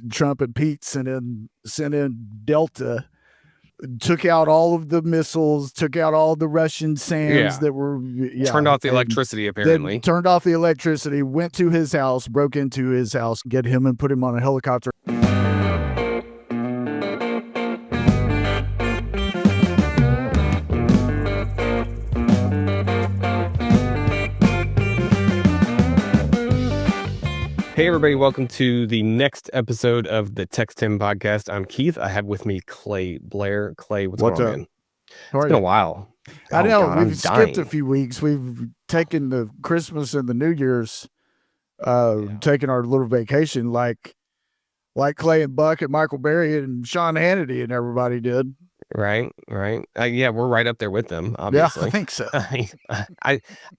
Trump and Pete sent in Delta, took out all of the missiles, took out all the Russian SAMs that were turned off the electricity, apparently. Then turned off the electricity, went to his house, broke into his house, get him and put him on a helicopter. Hey, everybody. Welcome to the next episode of the TexTenn podcast. I'm Keith. I have with me Clay Blair. Clay, what's going on, man? It's been a while. I know. God, we've skipped a few weeks. We've taken the Christmas and the New Year's, taken our little vacation like Clay and Buck and Michael Berry and Sean Hannity and everybody did. Right. Yeah, we're right up there with them, obviously. Yeah, I think so.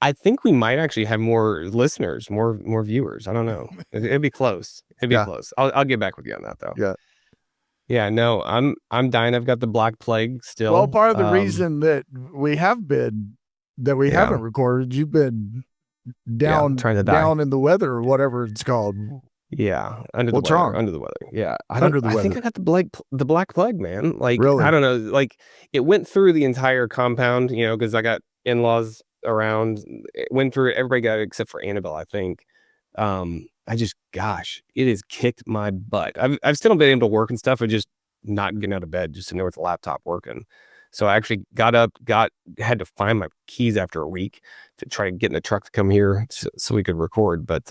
I think we might actually have more listeners, more viewers. I don't know. It'd be close. Close. I'll get back with you on that, though. Yeah. No, I'm dying. I've got the Black Plague still. Well, part of the reason that we haven't recorded, you've been down in the weather or whatever it's called. Yeah, under the weather. Yeah, I think I got the Black Plague, man. Like, really? I don't know. Like, it went through the entire compound, because I got in-laws around. It went through. Everybody got it except for Annabelle, I think. It has kicked my butt. I've still been able to work and stuff. I'm just not getting out of bed, just sitting there with the laptop working. So I actually got up, had to find my keys after a week to try to get in the truck to come here so we could record. But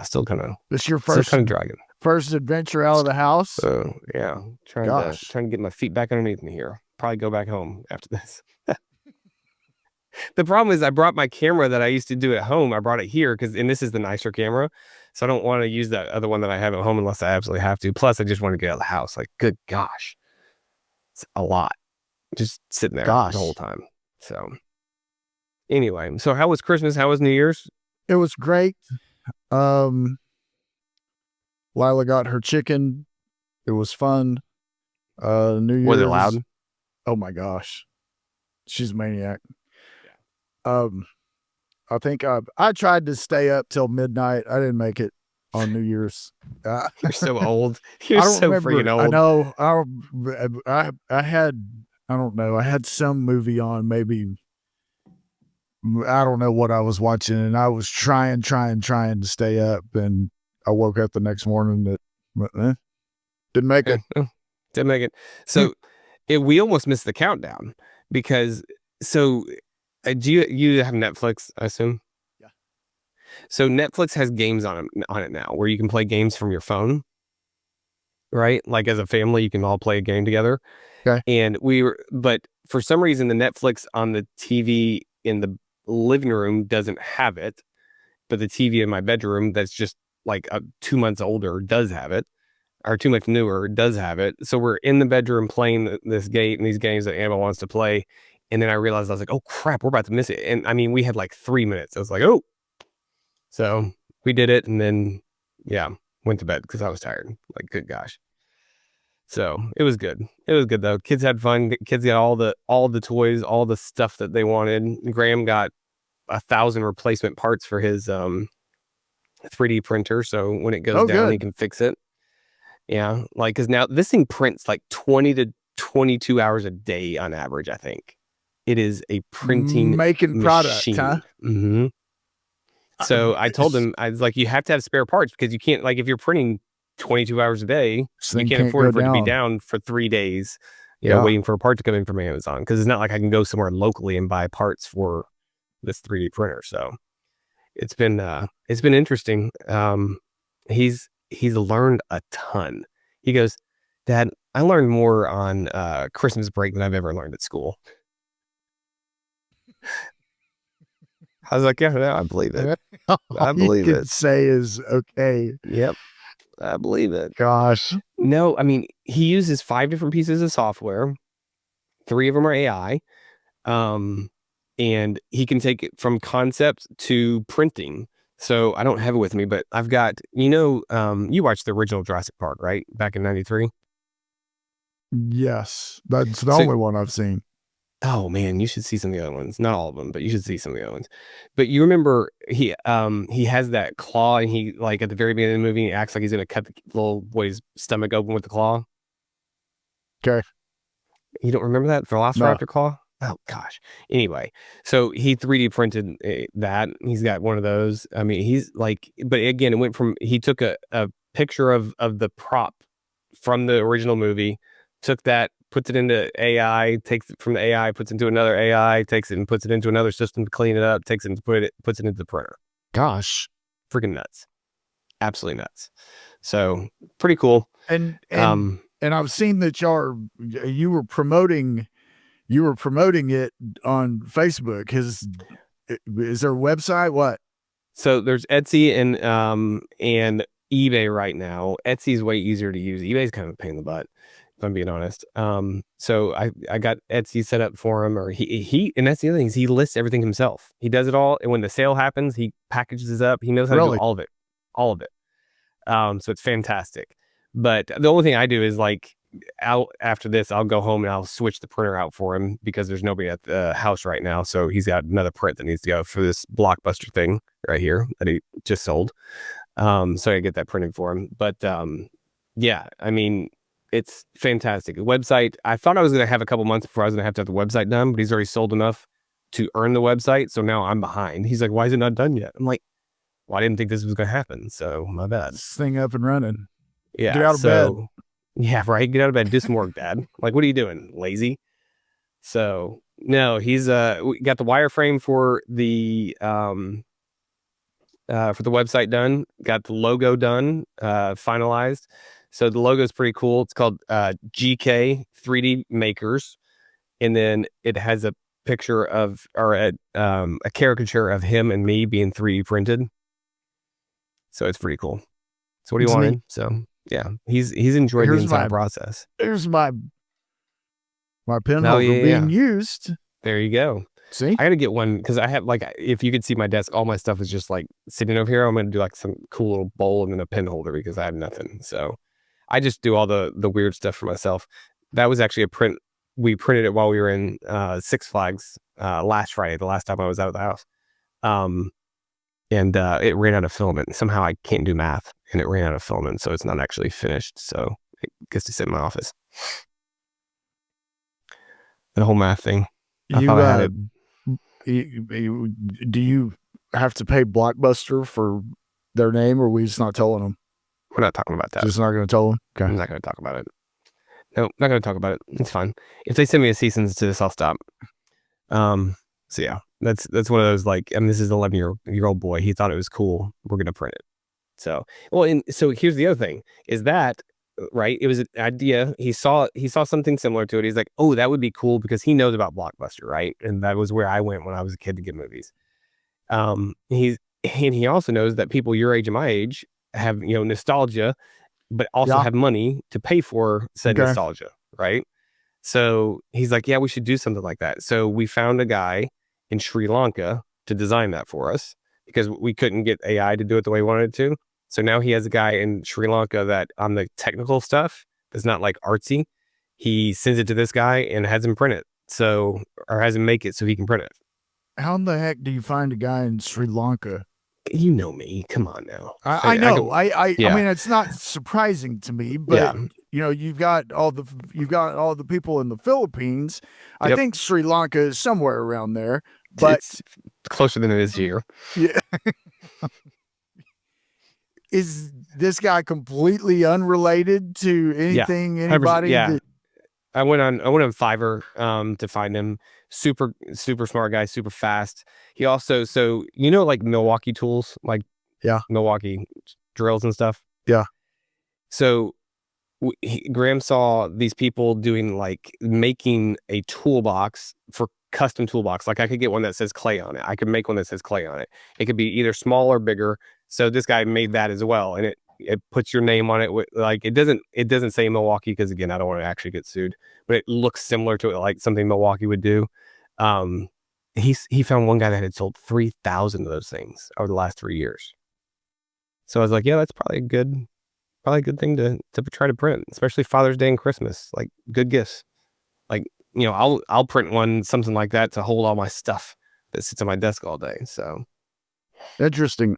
still kind of. This your first kind of dragging. First adventure out of the house. So trying to get my feet back underneath me here. Probably go back home after this. The problem is I brought my camera that I used to do at home. I brought it here and this is the nicer camera. So I don't want to use that other one that I have at home unless I absolutely have to. Plus, I just want to get out of the house. Like, good gosh, it's a lot. Just sitting there the whole time. So anyway, so how was Christmas? How was New Year's? It was great. Lila got her chicken. It was fun. New Year's. Was it loud? Oh my gosh. She's a maniac. Yeah. I think I tried to stay up till midnight. I didn't make it on New Year's. You're so old. You're so freaking old. I know. I had, I don't know. I had some movie on, maybe. I don't know what I was watching, and I was trying to stay up, and I woke up the next morning didn't make it. Didn't make it. So we almost missed the countdown because do you have Netflix, I assume? Yeah. So Netflix has games on it now where you can play games from your phone, right? Like as a family, you can all play a game together. Okay. And but for some reason, the Netflix on the TV in the living room doesn't have it, but the TV in my bedroom that's just like 2 months older does have it, or 2 months newer does have it. So we're in the bedroom playing these games that Annabelle wants to play. And then I realized, I was like, oh crap, we're about to miss it. And I mean, we had like 3 minutes. I was like, oh. So we did it and then, went to bed because I was tired. Like, good gosh. So it was good. It was good though. Kids had fun. Kids got all the toys, all the stuff that they wanted. Graham got 1,000 replacement parts for his 3D printer. So when it goes down, he can fix it. Yeah. Like, cause now this thing prints like 20 to 22 hours a day on average, I think. It is a printing making product, huh? Mm-hmm. So I told him, I was like, you have to have spare parts because you can't, like, if you're printing 22 hours a day, you can't afford for it to be down for 3 days, waiting for a part to come in from Amazon. Because it's not like I can go somewhere locally and buy parts for this 3D printer. So it's been interesting. He's learned a ton. He goes, Dad, I learned more on Christmas break than I've ever learned at school. I was like, yeah, I believe it. I believe it. Say is okay. Yep. I believe it. Gosh. No, I mean, he uses 5 different pieces of software. 3 of them are AI. And he can take it from concept to printing. So I don't have it with me, but I've got, you watched the original Jurassic Park, right? Back in 93? Yes. That's the only one I've seen. Oh man, you should see some of the other ones. Not all of them, but you should see some of the other ones. But you remember he has that claw, and he like at the very beginning of the movie, he acts like he's gonna cut the little boy's stomach open with the claw. Okay. You don't remember that No. Velociraptor claw? Oh gosh. Anyway, so he 3D printed that. He's got one of those. I mean, he's like, but again, it went from he took a picture of the prop from the original movie, took that, puts it into AI, takes it from the AI, puts it into another AI, takes it and puts it into another system to clean it up, takes it and puts it into the printer. Gosh. Freaking nuts. Absolutely nuts. So pretty cool. And Um, I've seen that you were promoting it on Facebook. Is there a website? What? So there's Etsy and eBay right now. Etsy's way easier to use. eBay's kind of a pain in the butt, if I'm being honest. So I got Etsy set up for him, or he and that's the other thing is he lists everything himself. He does it all, and when the sale happens, he packages it up. He knows how to do Really? all of it. So it's fantastic. But the only thing I do is like after this, I'll go home and I'll switch the printer out for him because there's nobody at the house right now. So he's got another print that needs to go for this Blockbuster thing right here that he just sold. So I get that printed for him. But yeah, I mean, it's fantastic. The website, I thought I was going to have a couple months before I was going to have the website done, but he's already sold enough to earn the website. So now I'm behind. He's like, why is it not done yet? I'm like, well, I didn't think this was going to happen. So my bad. This thing up and running. Yeah. Get out of bed. Yeah, right. Get out of bed, do some work, Dad. Like, what are you doing? Lazy? So no, he's we got the wireframe for the website done, got the logo done, finalized. So the logo is pretty cool. It's called GK 3D Makers. And then it has a picture of or a caricature of him and me being 3D printed. So it's pretty cool. So what do you wanted? So yeah, he's enjoyed the entire process. Here's my pen Oh, holder yeah, being used. There you go. See? I gotta get one because I have like if you could see my desk, all my stuff is just like sitting over here. I'm gonna do like some cool little bowl and then a pen holder because I have nothing. So I just do all the weird stuff for myself. That was actually a print. We printed it while we were in Six Flags last Friday, the last time I was out of the house. And it ran out of filament. Somehow I can't do math, and it ran out of filament, so it's not actually finished. So it gets to sit in my office. The whole math thing. I thought I had it. Do you have to pay Blockbuster for their name, or are we just not telling them? We're not talking about that. Just not going to tell them? Okay. I'm not going to talk about it. No, not going to talk about it. It's fine. If they send me a cease and desist, I'll stop. So yeah, that's one of those like, I mean, this is an 11-year-old boy. He thought it was cool. We're going to print it. So, well, and so here's the other thing is that, right? It was an idea. He saw something similar to it. He's like, oh, that would be cool because he knows about Blockbuster, right? And that was where I went when I was a kid to get movies. He also knows that people your age and my age have, nostalgia, but also have money to pay for said nostalgia, right? So he's like, yeah, we should do something like that. So we found a guy in Sri Lanka to design that for us because we couldn't get AI to do it the way we wanted it to. So now he has a guy in Sri Lanka that on the technical stuff that's not like artsy, he sends it to this guy and has him print it. So, or has him make it so he can print it. How in the heck do you find a guy in Sri Lanka? You know me. Come on now. I know. I mean, it's not surprising to me, but you've got all the people in the Philippines. I think Sri Lanka is somewhere around there, but it's closer than it is here. Yeah. Is this guy completely unrelated to anything? Anybody? Yeah. I went on Fiverr to find him. Super smart guy, super fast. He also like Milwaukee tools, like Milwaukee drills and stuff. Yeah. So Graham saw these people doing like making a toolbox for custom toolbox. Like I could get one that says clay on it. I could make one that says clay on it. It could be either small or bigger. So this guy made that as well, and it puts your name on it. Like it doesn't say Milwaukee because again, I don't want to actually get sued, but it looks similar to it, like something Milwaukee would do. He found one guy that had sold 3,000 of those things over the last 3 years. So I was like, yeah, that's probably a good thing to try to print, especially Father's Day and Christmas, like good gifts. Like I'll print one, something like that, to hold all my stuff that sits on my desk all day. So Interesting.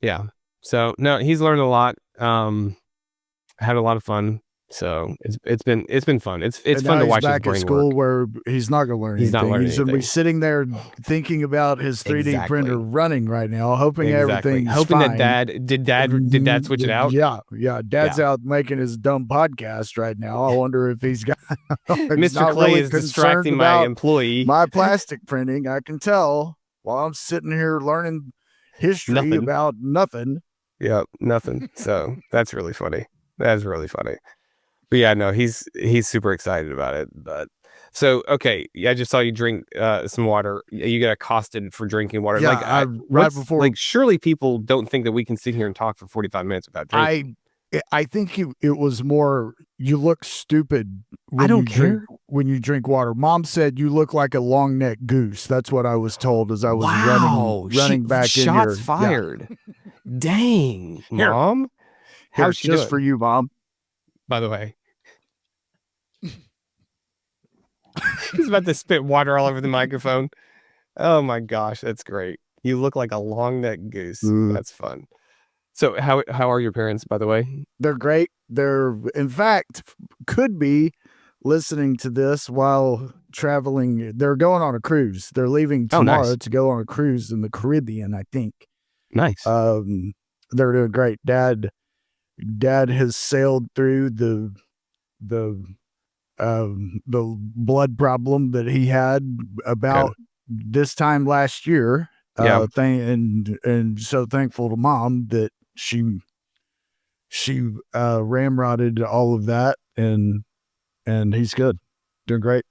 yeah. So no, he's learned a lot. Had a lot of fun. So it's been fun. It's And fun now to he's watch his back at brain school work. where he's not going to learn He's not anything. learning He's going to be anything. sitting there thinking about his 3D printer Exactly. running right now, hoping everything's Hoping fine. that dad switch it out? Yeah. Dad's out making his dumb podcast right now. I wonder if he's got Mr. not Clay really is concerned distracting my about employee. my plastic printing. I can tell while I'm sitting here learning history Nothing. about nothing. Yeah, nothing. So that's really funny. That's really funny. But yeah, no, he's super excited about it. But so okay, I just saw you drink some water. You got accosted for drinking water. Yeah, right before. Surely people don't think that we can sit here and talk for 45 minutes about drinking. I think it was more you look stupid when I don't care. when you drink water. Mom said you look like a long necked goose. That's what I was told as I was running back in here. Shots fired. Yeah. Dang, Here. Mom. How's she just doing? for you, Mom. By the way. He's about to spit water all over the microphone. Oh my gosh, that's great. You look like a long necked goose. That's fun. So how are your parents, by the way? They're great. They're, in fact, could be listening to this while traveling. They're going on a cruise. They're leaving tomorrow to go on a cruise in the Caribbean, I think. Nice. They're doing great. Dad has sailed through the blood problem that he had about this time last year. Yeah. And so thankful to Mom that she ramrodded all of that, and he's good, doing great.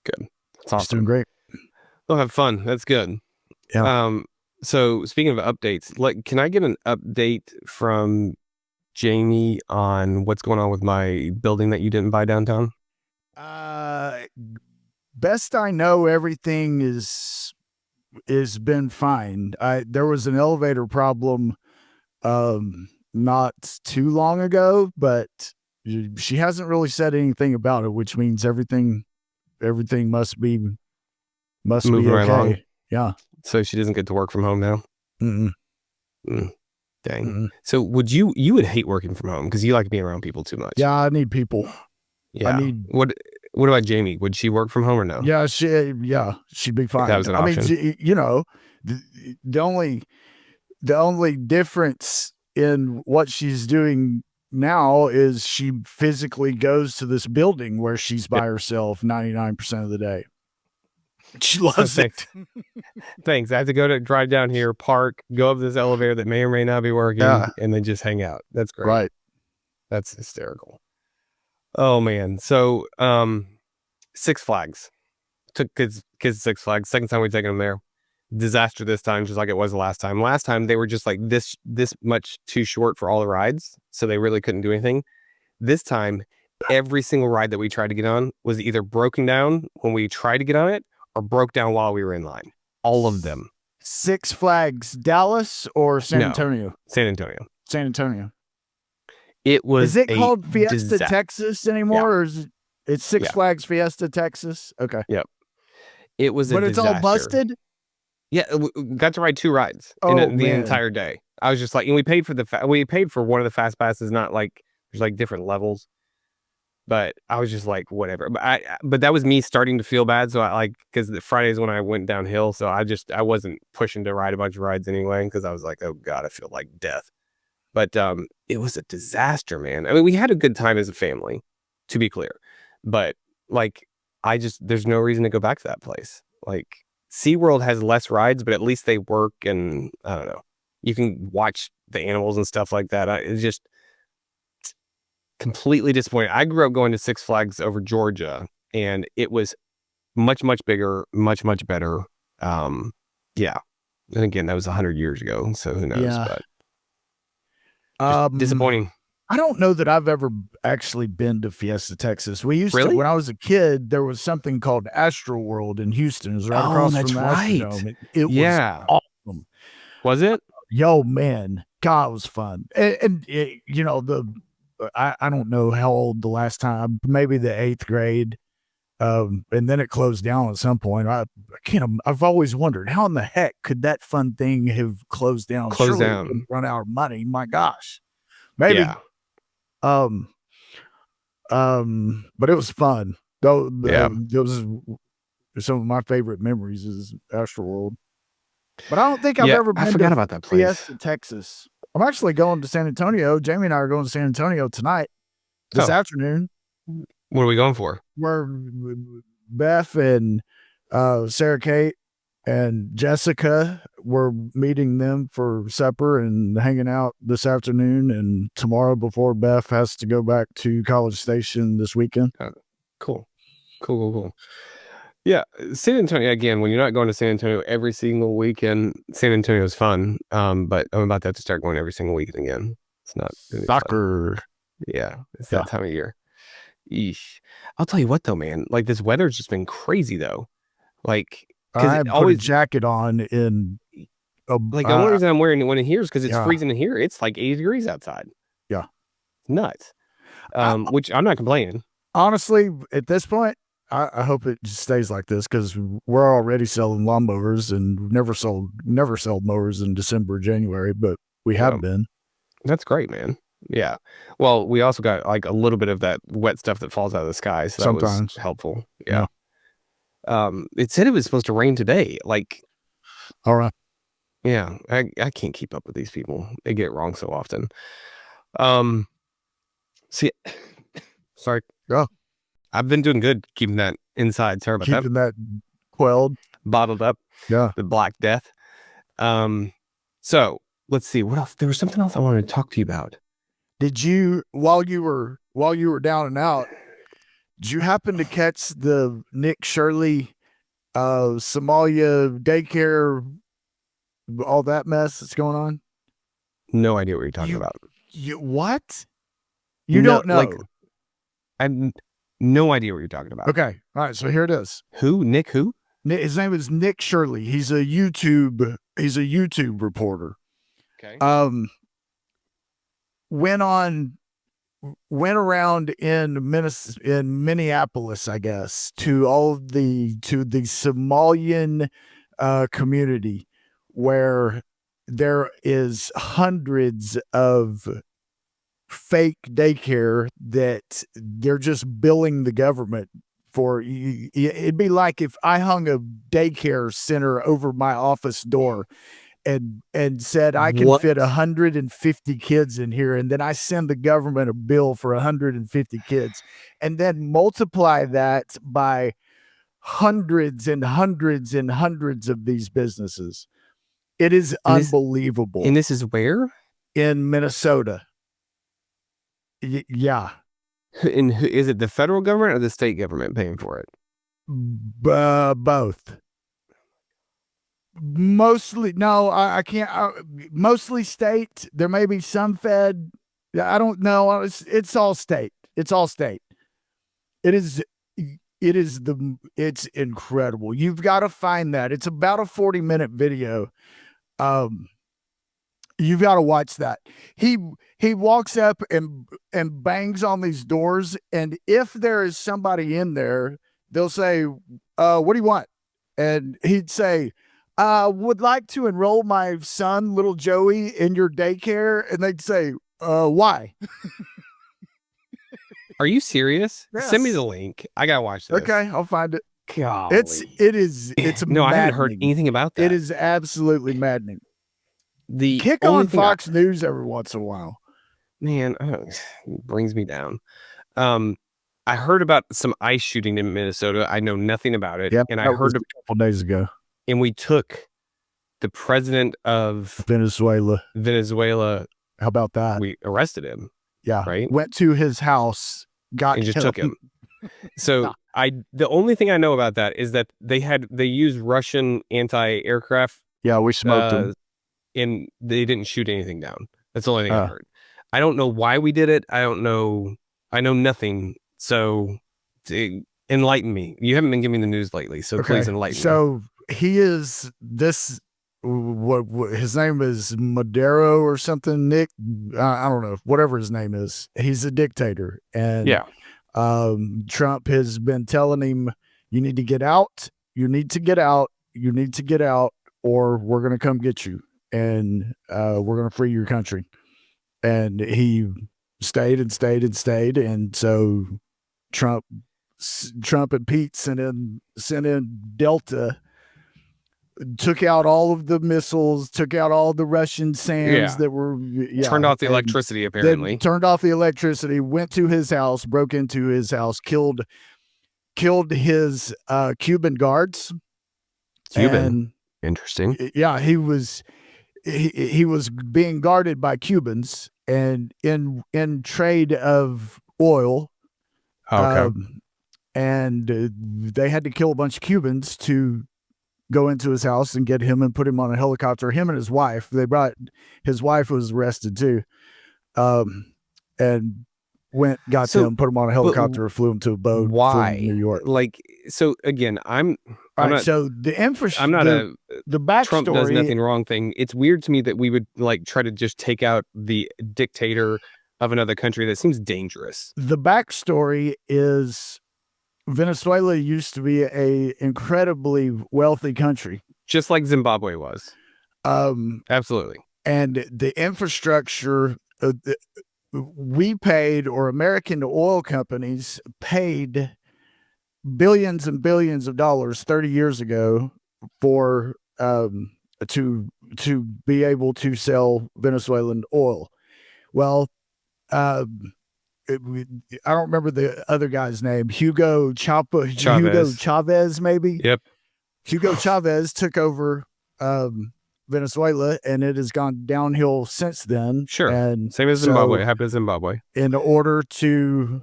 Good. That's awesome. He's doing great. They'll have fun. That's good. Yeah. So speaking of updates, can I get an update from Jamie on what's going on with my building that you didn't buy downtown? Best I know, everything is been fine. There was an elevator problem not too long ago, but she hasn't really said anything about it, which means everything must be moving okay. Right along. Yeah. So she doesn't get to work from home now? Dang. Mm-mm. So would you would hate working from home because you like being around people too much? Yeah, I need people. Yeah. What about Jamie? Would she work from home or no? Yeah, she'd be fine. That was an option. I mean, the only difference in what she's doing now is she physically goes to this building where she's by herself 99% of the day. She loves it. Thanks. I have to drive down here, park, go up this elevator that may or may not be working, and then just hang out. That's great. Right. That's hysterical. Oh man. So Six Flags. Took kids to Six Flags. Second time we're taking them there. Disaster this time, just like it was the last time. Last time they were just like this much too short for all the rides, so they really couldn't do anything. This time, every single ride that we tried to get on was either broken down when we tried to get on it or broke down while we were in line. All of them. Six Flags Dallas or San Antonio? San Antonio. San Antonio. It was. Is it called Fiesta Texas anymore, or is it's Six Flags Fiesta Texas? Okay. Yep. It was. But it's all busted. Yeah, we got to ride 2 rides in the entire day. I was just like, and we paid for one of the fast passes. Not like there's like different levels, but I was just like, whatever. But that was me starting to feel bad. So because the Fridays when I went downhill, so I wasn't pushing to ride a bunch of rides anyway because I was like, oh god, I feel like death. But it was a disaster, man. I mean, we had a good time as a family, to be clear. But there's no reason to go back to that place. Like SeaWorld has less rides, but at least they work, and I don't know. You can watch the animals and stuff like that. It's just completely disappointing. I grew up going to Six Flags over Georgia, and it was much, much bigger, much, much better. Yeah. And again, that was 100 years ago, so who knows? Yeah. But disappointing. I don't know that I've ever actually been to Fiesta Texas. We used to, when I was a kid, there was something called Astro World in Houston. It was right across from the Astrodome. It was awesome. Was it? Yo, man, God, it was fun. And I don't know how old the last time, maybe the 8th grade. And then it closed down at some point. I've always wondered how in the heck could that fun thing have closed down? Close Surely it down. wouldn't run out of money. My gosh, maybe. Yeah. Um, but it was fun. Though, Yeah. it was some of my favorite memories is Astroworld. But I don't think I've Yeah, ever I been forgot to about that place. Fiesta, Texas. I'm actually going to San Antonio. Jamie and I are going to San Antonio tonight, this Oh. afternoon. What are we going for? Where Beth and Sarah Kate and Jessica, we're meeting them for supper and hanging out this afternoon and tomorrow before Beth has to go back to College Station this weekend. Cool. Yeah, San Antonio, again, when you're not going to San Antonio every single weekend, San Antonio is fun. But I'm about to have to start going every single weekend again. It's not gonna be fun. Soccer. Yeah, it's that time of year. Eesh. I'll tell you what though, man. Like this weather's just been crazy though. Like I because put a jacket on in like the only reason I'm wearing one in here is because it's Yeah. freezing in here. It's like 80 degrees outside. Yeah. Nuts. Which I'm not complaining. honestly, at this point, I hope it just stays like this because we're already selling lawnmowers and never sold mowers in December, January, but we have been. That's great, man. Yeah. Well, we also got like a little bit of that wet stuff that falls out of the sky, so that was helpful. Yeah. It said it was supposed to rain today. Like, all right. Yeah, I can't keep up with these people. They get it wrong so often. See, sorry. Oh. I've been doing good keeping that inside. Sorry about that. Keeping that quelled, bottled up. Yeah. The Black Death. So let's see what else. There was something else I wanted to talk to you about. Did you, while you were down and out, did you happen to catch the Nick Shirley, Somalia daycare, all that mess that's going on? No idea what you're talking about. What? You don't know? Like, I have no idea what you're talking about. Okay. All right. So here it is. Who? Nick who? His name is Nick Shirley. He's a YouTube reporter. Okay. Went around in Minneapolis, I guess, to the Somalian community where there is hundreds of fake daycare that they're just billing the government for. It'd be like if I hung a daycare center over my office door and said I can fit 150 kids in here, and then I send the government a bill for 150 kids, and then multiply that by hundreds and hundreds and hundreds of these businesses. It is unbelievable. And this is where? In Minnesota. Yeah. And is it the federal government or the state government paying for it? Both. Mostly, no, I can't. Mostly state. There may be some fed. I don't know. It's all state. It's all state. It's incredible. You've got to find that. It's about a 40-minute video. You've got to watch that. He walks up and bangs on these doors, and if there is somebody in there, they'll say, "What do you want?" And he'd say, "Would like to enroll my son, little Joey, in your daycare." And they'd say, "Why?" Are you serious? Yes. Send me the link. I gotta watch this. Okay, I'll find it. Golly. It's no, maddening. I haven't heard anything about that. It is absolutely maddening. The kick on Fox News every once in a while. Man, brings me down. I heard about some ice shooting in Minnesota. I know nothing about it. Yep, and I heard a couple days ago. And we took the president of Venezuela. How about that? We arrested him. Yeah. Right. Went to his house, and just took him. So the only thing I know about that is that they used Russian anti-aircraft. Yeah, we smoked them. And they didn't shoot anything down. That's the only thing I heard. I don't know why we did it. I don't know. I know nothing. So enlighten me. You haven't been giving me the news lately, so please enlighten me. So he is this. What his name is Maduro or something. Nick, I don't know. Whatever his name is, he's a dictator, and Trump has been telling him, "You need to get out. You need to get out. You need to get out, or we're going to come get you, and we're going to free your country." And he stayed and stayed and stayed, and so Trump and Pete sent in Delta, took out all of the missiles, took out all the Russian SAMs that were turned off the electricity, apparently. Then turned off the electricity, went to his house, broke into his house, killed his Cuban guards. Interesting. Yeah, he was being guarded by Cubans, and in trade of oil. Okay. And they had to kill a bunch of Cubans to go into his house and get him and put him on a helicopter. Him and his wife. His wife was arrested too, and got them, put him on a helicopter, flew him to a boat. Why? New York. Like, so again, I'm not. So the infrastructure. I'm not the backstory. Trump does nothing wrong thing. It's weird to me that we would like try to just take out the dictator of another country. That seems dangerous. The backstory is Venezuela used to be a incredibly wealthy country, just like Zimbabwe was. Absolutely. And the infrastructure, we paid, or American oil companies paid billions and billions of dollars 30 years ago for to be able to sell Venezuelan oil. Well, I don't remember the other guy's name. Hugo Chavez, maybe. Yep. Hugo Chavez took over Venezuela, and it has gone downhill since then. Sure. And same as Zimbabwe. Happened to Zimbabwe. In order to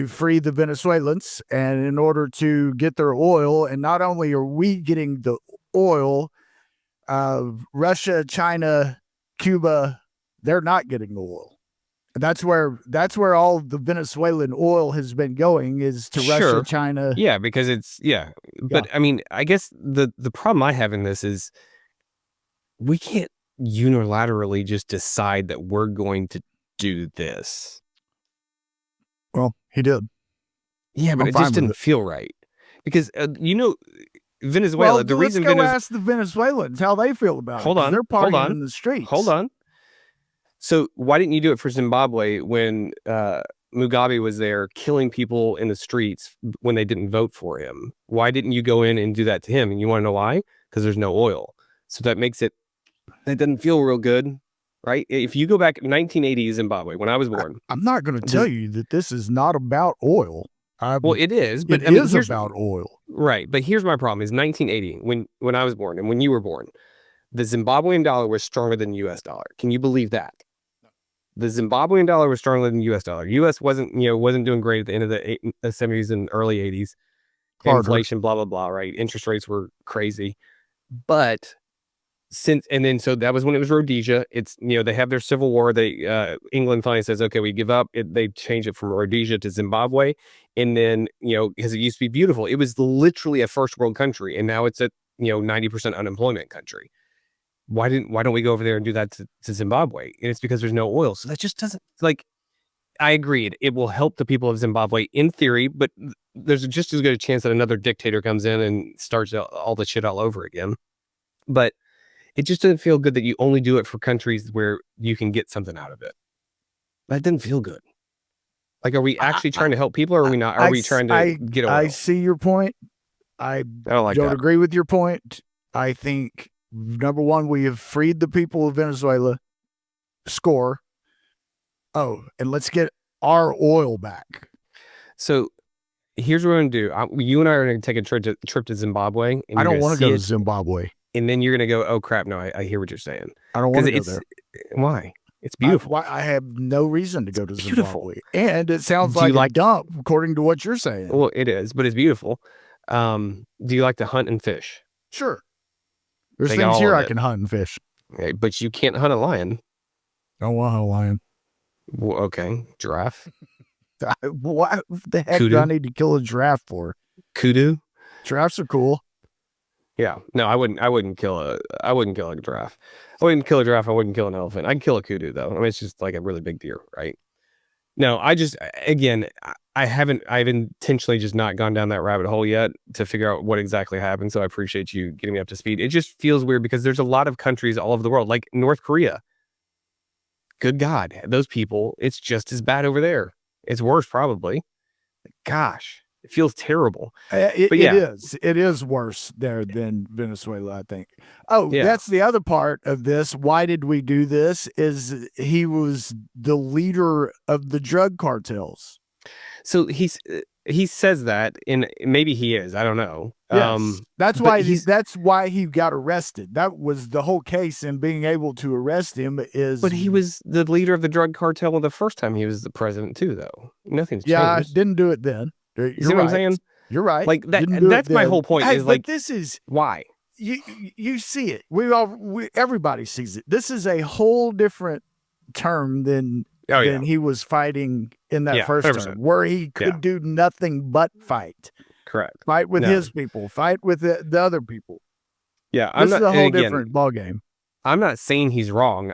free the Venezuelans, and in order to get their oil, and not only are we getting the oil, Russia, China, Cuba, they're not getting the oil. That's where all the Venezuelan oil has been going, is to Russia, China. Yeah, because it's But I mean, I guess the problem I have in this is we can't unilaterally just decide that we're going to do this. Well, he did. Yeah, but it just didn't feel right, because Venezuela. Well, the reason let's go ask the Venezuelans how they feel about it. They're partying in the streets. Hold on. So why didn't you do it for Zimbabwe when Mugabe was there killing people in the streets when they didn't vote for him? Why didn't you go in and do that to him? And you want to know why? Because there's no oil. So that doesn't feel real good, right? If you go back 1980 Zimbabwe, when I was born. I'm not going to tell you that this is not about oil. Well, it is. But it is about oil. Right. But here's my problem is 1980, when I was born and when you were born, the Zimbabwean dollar was stronger than the U.S. dollar. Can you believe that? The Zimbabwean dollar was stronger than the U.S. dollar. U.S. wasn't doing great at the end of the 70s and early 80s. Inflation, blah, blah, blah, right? Interest rates were crazy. But so that was when it was Rhodesia. It's, they have their civil war. England finally says, okay, we give up. They change it from Rhodesia to Zimbabwe. And then, because it used to be beautiful, it was literally a first world country. And now it's a, 90% unemployment country. Why don't we go over there and do that to Zimbabwe? And it's because there's no oil. So that just doesn't, I agreed. It will help the people of Zimbabwe in theory, but there's just as good a chance that another dictator comes in and starts all the shit all over again. But it just doesn't feel good that you only do it for countries where you can get something out of it. That didn't feel good. Are we actually trying to help people, or are we not? Are we trying to get oil? I see your point. I don't agree with your point. I think, number one, we have freed the people of Venezuela. Score. Oh, and let's get our oil back. So here's what we're going to do. You and I are going to take a trip to Zimbabwe. And I don't want to go to Zimbabwe. And then you're going to go, oh, crap, no, I hear what you're saying. I don't want to go there. Why? It's beautiful. I have no reason to go to Zimbabwe. And it sounds like a dump, according to what you're saying. Well, it is, but it's beautiful. Do you like to hunt and fish? Sure. There's things here I can hunt and fish. Okay, but you can't hunt a lion. I don't want to hunt a lion. Well, okay. Giraffe? What the heck do I need to kill a giraffe for? Kudu? Giraffes are cool. Yeah. No, I wouldn't kill a giraffe. I wouldn't kill a giraffe. I wouldn't kill an elephant. I'd kill a kudu, though. I mean, it's just like a really big deer, right? No, I've intentionally just not gone down that rabbit hole yet to figure out what exactly happened. So I appreciate you getting me up to speed. It just feels weird because there's a lot of countries all over the world, like North Korea. Good God, those people, it's just as bad over there. It's worse, probably. Gosh, it feels terrible. But yeah, It is worse there than Venezuela, I think. Oh, yeah. that's the other part of this. Why did we do this? Is he was the leader of the drug cartels. So he says that, and maybe he is. I don't know. Yes, But he's that's why he got arrested. That was the whole case, and being able to arrest him is. but he was the leader of the drug cartel the first time he was the president too, though. Nothing's Yeah, changed. didn't do it then. You You're see what I'm right. saying? You're right. Like that. Didn't do it That's my then. whole point. Hey, Is but like, this is why? you see it. Everybody sees it. This is a whole different term than Oh yeah, than he was fighting in that yeah, first 100%. term, where he could Yeah. do nothing but fight. Correct. Fight with No. his people, fight with the other people. Yeah, This is a whole and again, different ballgame. I'm not saying he's wrong.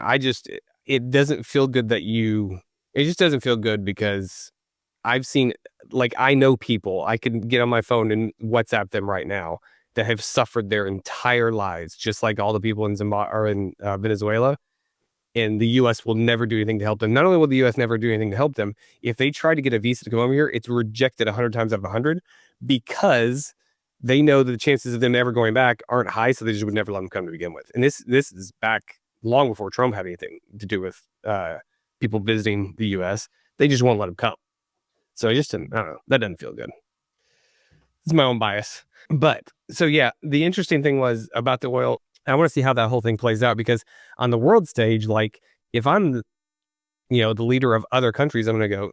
It doesn't feel good that it just doesn't feel good because I've seen, like, I know people, I can get on my phone and WhatsApp them right now that have suffered their entire lives, just like all the people in Zimbabwe or in Venezuela. And the U.S. will never do anything to help them. Not only will the U.S. never do anything to help them, if they try to get a visa to come over here, it's rejected 100 times out of 100 because they know that the chances of them ever going back aren't high, so they just would never let them come to begin with. And this is back long before Trump had anything to do with people visiting the U.S. They just won't let them come. So I don't know. That doesn't feel good. It's my own bias. But so yeah, the interesting thing was about the oil. I want to see how that whole thing plays out because on the world stage, like if I'm the leader of other countries, I'm going to go,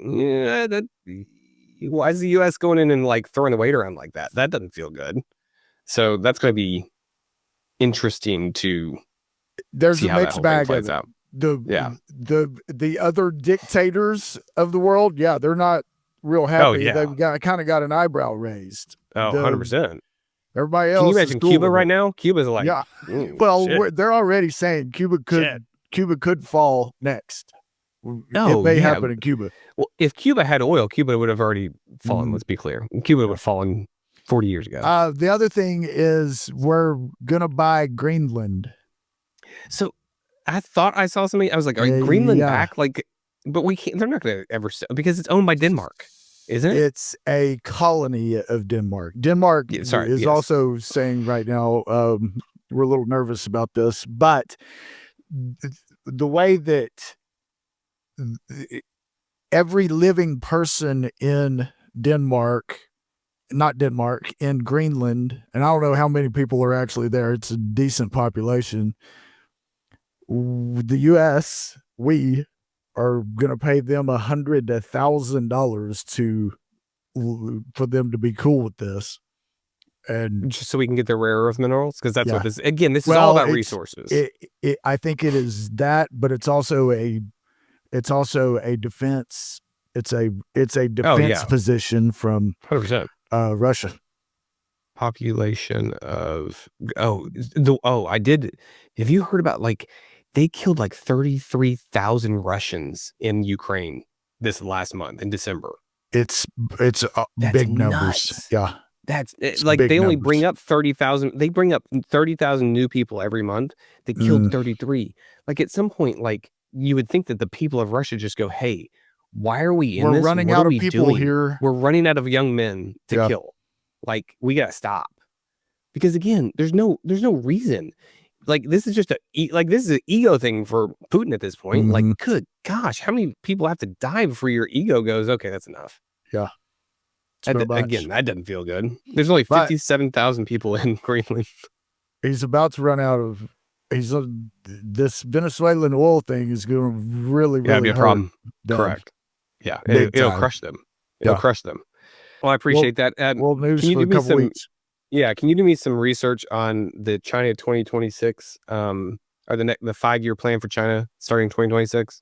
why is the U.S. going in and like throwing the weight around like that? That doesn't feel good. So that's going to be interesting to There's see a how that mixed whole thing bag plays of out. the Yeah. the other dictators of the world. Yeah, they're not real happy. yeah. They've kind of got an eyebrow raised. Oh, 100%. Everybody else Can you is imagine cool Cuba with right it. now? Cuba's like, Yeah. Well, shit. they're already saying Cuba Shit. could fall next. Oh, It may yeah. happen in Cuba. Well, if Cuba had oil, Cuba would have already fallen. Mhm. Let's be clear. Cuba would have fallen 40 years ago. The other thing is we're gonna buy Greenland. So I thought I saw something. I was like, are Greenland Yeah, back? Like, but we can't. They're not going to ever sell because it's owned by Denmark, isn't it? it's a colony of Denmark. Denmark Yeah, sorry, is yes. also saying right now we're a little nervous about this, but the way that every living person in Denmark, not Denmark, in Greenland, and I don't know how many people are actually there. It's a decent population. The U.S., we are going to pay them $100,000 for them to be cool with this, and Just so we can get the rare earth minerals, because that's yeah. what this. Again, this is Well, all about it's- resources. I think it is that, but it's also a defense. It's a defense position from 100%. Russia. Population of I did. Have you heard about like they killed like 33,000 Russians in Ukraine this last month in December? It's That's big numbers. nuts. Yeah, That's It's like big they only numbers. bring up 30,000. They bring up 30,000 new people every month. They killed 33. Like at some point, like you would think that the people of Russia just go, "Hey, why are we in we're this? running What out are of we people doing? here. We're running out of young men to Yeah. kill. Like we gotta stop." Because again, there's no reason. Like this is just this is an ego thing for Putin at this point. Mhm. Like, good gosh, how many people have to die before your ego goes, okay, that's enough? Yeah. It's a bit much. Again, that doesn't feel good. There's only But- 57,000 people in Greenland. He's about to run out of. This Venezuelan oil thing is going to really Be a hurt problem. them. Correct. Yeah, Big it'll time. crush them. It'll Yeah. crush them. Well, I appreciate that. World news can you for a do me couple some? weeks. Yeah, can you do me some research on the China 2026 or the 5-year plan for China starting 2026?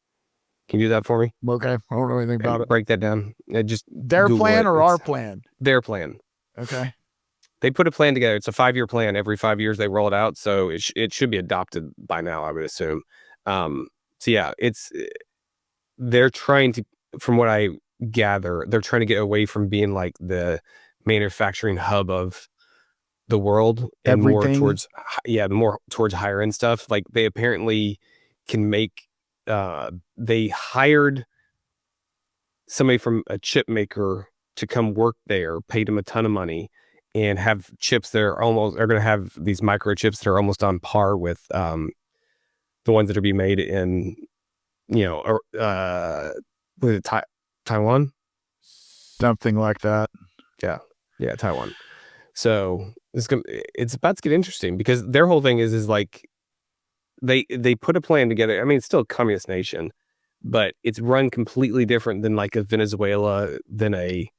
Can you do that for me? Okay, I don't know anything about And it. break that down. Just Their Google plan it. or our It's plan? their plan. Okay. They put a plan together. It's a 5-year plan. Every 5 years they roll it out, so it should be adopted by now, I would assume. So yeah, they're trying to, from what I gather. They're trying to get away from being like the manufacturing hub of the world and more Everything. towards higher end stuff. Like they apparently can make. They hired somebody from a chip maker to come work there, paid him a ton of money, and have chips that are going to have these microchips that are almost on par with the ones that are being made in, was it Taiwan? Something like that. Yeah, Taiwan. So it's about to get interesting because their whole thing is like they put a plan together. I mean, it's still a communist nation, but it's run completely different than like a Venezuela, than a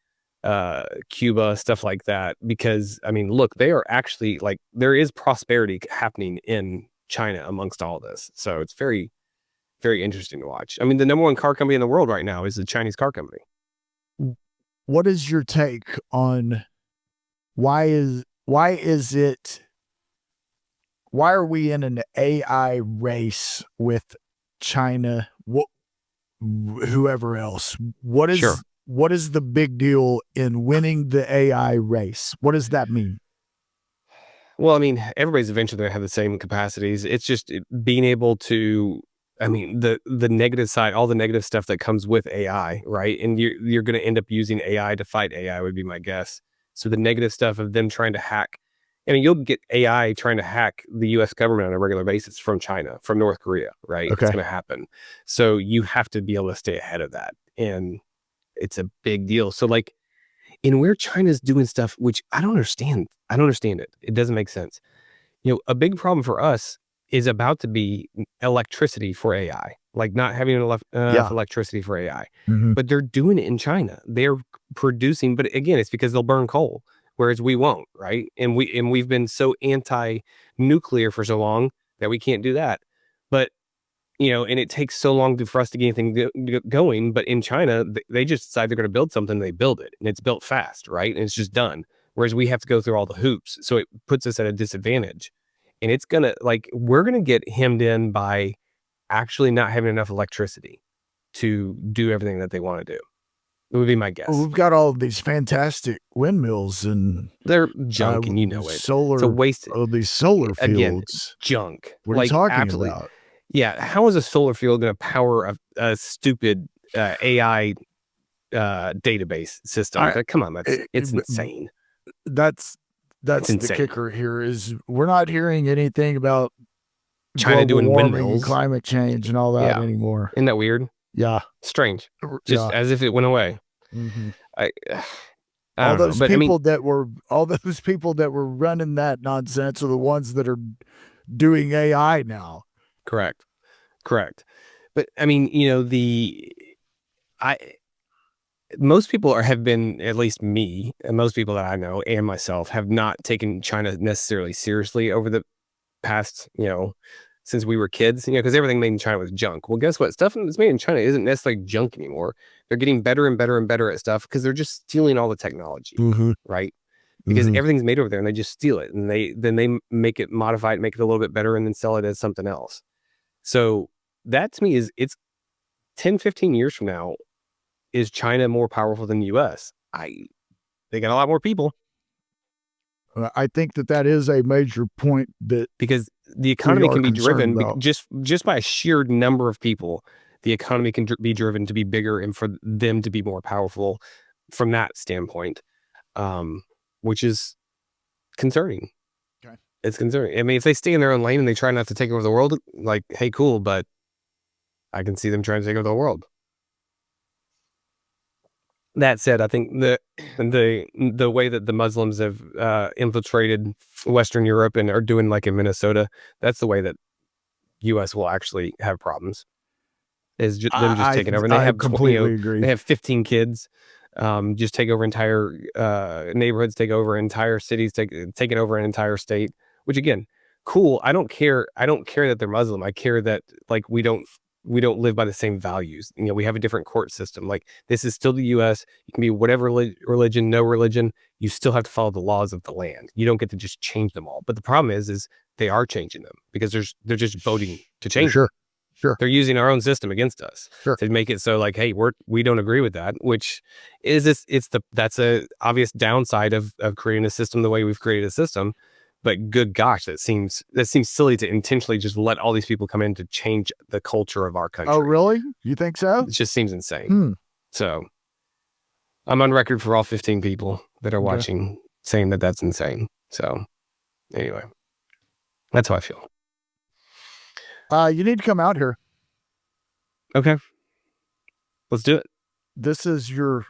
Cuba, stuff like that. Because I mean, look, they are actually like, there is prosperity happening in China amongst all this. So it's very, very interesting to watch. I mean, the number one car company in the world right now is a Chinese car company. What is your take on why are we in an AI race with China? Whoever else? What is the big deal in winning the AI race? What does that mean? Well, I mean, everybody's eventually going to have the same capacities. It's just being able to, I mean, the negative side, all the negative stuff that comes with AI, right? And you're going to end up using AI to fight AI, would be my guess. So the negative stuff of them trying to hack, I mean, you'll get AI trying to hack the U.S. government on a regular basis from China, from North Korea, right? Okay. It's going to happen. So you have to be able to stay ahead of that. And it's a big deal. So like, in where China's doing stuff, which I don't understand. I don't understand it. It doesn't make sense. A big problem for us is about to be electricity for AI, like not having enough electricity for AI. Mhm. But they're doing it in China. They're producing, but again, it's because they'll burn coal, whereas we won't, right? And we've been so anti-nuclear for so long that we can't do that. But and it takes so long for us to get anything going. But in China, they just decide they're going to build something, they build it, and it's built fast, right? And it's just done. Whereas we have to go through all the hoops. So it puts us at a disadvantage. And it's going to, like, we're going to get hemmed in by actually not having enough electricity to do everything that they want to do. It would be my guess. We've got all these fantastic windmills and they're junk, and it. Solar, it's a waste. These solar Again, fields. junk. What are you talking absolutely. about? Yeah, how is a solar field going to power a stupid AI database system? Come on, it's insane. That's insane. The kicker here is we're not hearing anything about China doing warming windmills, and climate change, and all that anymore. Isn't that weird? Yeah, strange. Just as if it went away. Mm-hmm. I all don't those know, people that were running that nonsense are the ones that are doing AI now. Correct. But I mean, most people have been, at least me, and most people that I know and myself have not taken China necessarily seriously over the past, since we were kids, because everything made in China was junk. Well, guess what? Stuff that's made in China isn't necessarily junk anymore. They're getting better and better and better at stuff because they're just stealing all the technology, right? Because everything's made over there and they just steal it, and they make it, modify it, make it a little bit better, and then sell it as something else. So that to me it's 10, 15 years from now, is China more powerful than the US? They got a lot more people. I think that is a major point, because the economy can be driven just by a sheer number of people. The economy can be driven to be bigger and for them to be more powerful from that standpoint, which is concerning. Okay. It's concerning. I mean, if they stay in their own lane and they try not to take over the world, like, hey, cool, but I can see them trying to take over the world. That said, I think the way that the Muslims have infiltrated Western Europe and are doing like in Minnesota, that's the way that U.S. will actually have problems. Is them just taking over. And they have completely agree. They have 15 kids, just take over entire neighborhoods, take over entire cities, taking over an entire state. Which again, cool. I don't care. I don't care that they're Muslim. I care that like we don't live by the same values. We have a different court system. Like, this is still the U.S. You can be whatever religion, no religion. You still have to follow the laws of the land. You don't get to just change them all. But the problem is they are changing them because they're just voting to change them. Sure. They're using our own system against us Sure. to make it so like, hey, we don't agree with that, which is that's a obvious downside of creating a system the way we've created a system. But good gosh, that seems silly to intentionally just let all these people come in to change the culture of our country. Oh, really? You think so? It just seems insane. So I'm on record for all 15 people that are watching saying that that's insane. So anyway, that's how I feel. You need to come out here. Okay. Let's do it. This is your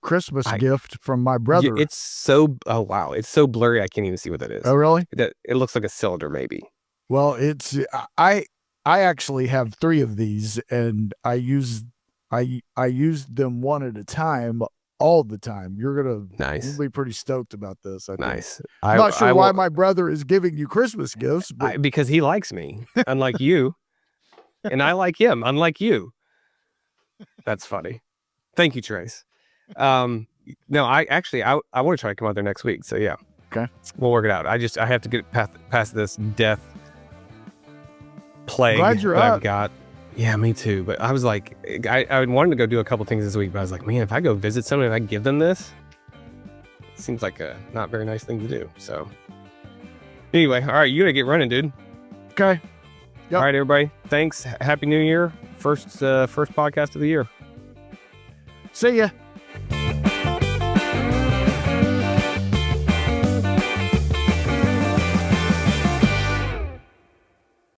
Christmas gift from my brother. It's so, oh wow, it's so blurry I can't even see what that is. Oh, really? It looks like a cylinder maybe. Well, it's I actually have 3 of these, and I use them one at a time all the time. You'll be pretty stoked about this. I think. I'm not sure why my brother is giving you Christmas gifts, but because he likes me, unlike you, and I like him, unlike you. That's funny. Thank you, Trace. No, I want to try to come out there next week. So yeah. Okay. We'll work it out. I have to get past this death plague that I've got. Yeah, me too. But I was like, I wanted to go do a couple things this week, but I was like, man, if I go visit someone and I give them this, it seems like a not very nice thing to do. So anyway, all right, you gotta get running, dude. Okay. Yep. All right, everybody. Thanks. Happy New Year. First podcast of the year. See ya.